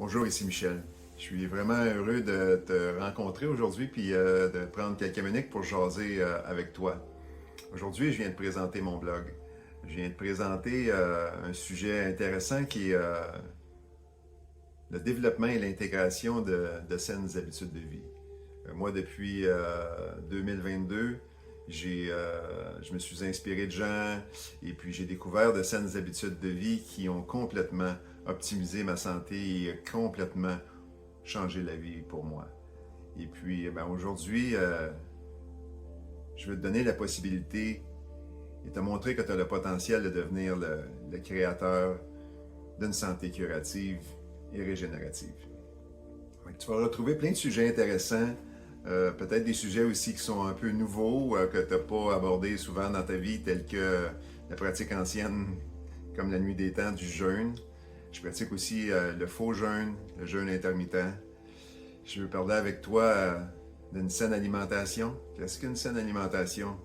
Bonjour, ici Michel. Je suis vraiment heureux de te rencontrer aujourd'hui puis de prendre quelques minutes pour jaser avec toi. Aujourd'hui, je viens de présenter mon blog. Je viens de présenter un sujet intéressant qui est le développement et l'intégration de saines habitudes de vie. Moi, depuis 2022, je me suis inspiré de gens et puis j'ai découvert de saines habitudes de vie qui ont complètement optimisé ma santé et complètement changé la vie pour moi. Et puis aujourd'hui, je veux te donner la possibilité et te montrer que tu as le potentiel de devenir le créateur d'une santé curative et régénérative. Donc, tu vas retrouver plein de sujets intéressants, peut-être des sujets aussi qui sont un peu nouveaux, que tu n'as pas abordés souvent dans ta vie, tels que la pratique ancienne, comme la nuit des temps, du jeûne. Je pratique aussi le faux jeûne, le jeûne intermittent. Je veux parler avec toi d'une saine alimentation. Qu'est-ce qu'une saine alimentation?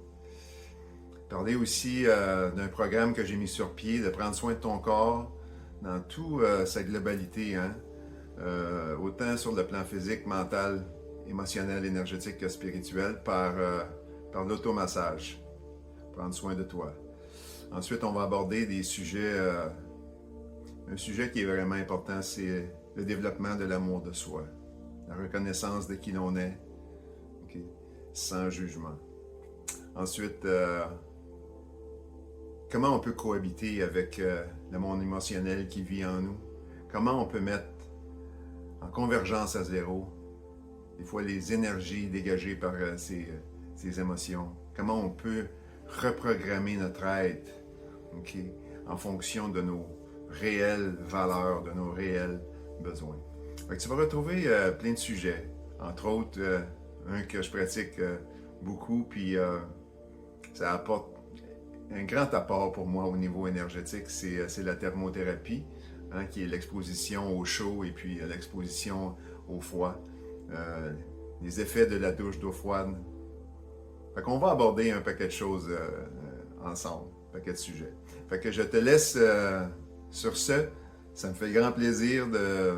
Parler aussi d'un programme que j'ai mis sur pied, de prendre soin de ton corps dans toute sa globalité, hein? Autant sur le plan physique, mental, émotionnel, énergétique que spirituel, par l'automassage. Prendre soin de toi. Ensuite, on va aborder des sujets, un sujet qui est vraiment important, c'est le développement de l'amour de soi, la reconnaissance de qui l'on est, okay, sans jugement. Ensuite, comment on peut cohabiter avec le monde émotionnel qui vit en nous? Comment on peut mettre en convergence à zéro, des fois les énergies dégagées par ces émotions? Comment on peut reprogrammer notre être, okay, en fonction de nos réelles valeurs, de nos réels besoins? Donc, tu vas retrouver plein de sujets, entre autres un que je pratique beaucoup, puis ça apporte un grand apport pour moi au niveau énergétique, c'est la thermothérapie, hein, qui est l'exposition au chaud et puis l'exposition au froid, les effets de la douche d'eau froide. Fait qu'on va aborder un paquet de choses ensemble, un paquet de sujets. Fait que je te laisse sur ce. Ça me fait grand plaisir de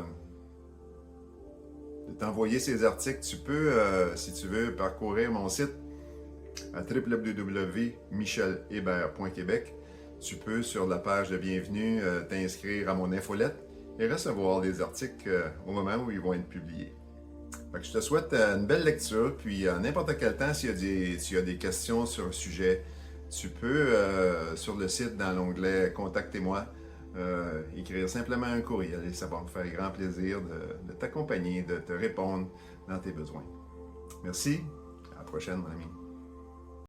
t'envoyer ces articles. Tu peux, si tu veux, parcourir mon site à www.michelhébert.québec. Tu peux, sur la page de bienvenue, t'inscrire à mon infolette et recevoir les articles au moment où ils vont être publiés. Fait que je te souhaite une belle lecture, puis à n'importe quel temps, s'il y a des questions sur un sujet, tu peux, sur le site, dans l'onglet « Contactez-moi », écrire simplement un courriel et ça va me faire grand plaisir de t'accompagner, de te répondre dans tes besoins. Merci, à la prochaine, mon ami.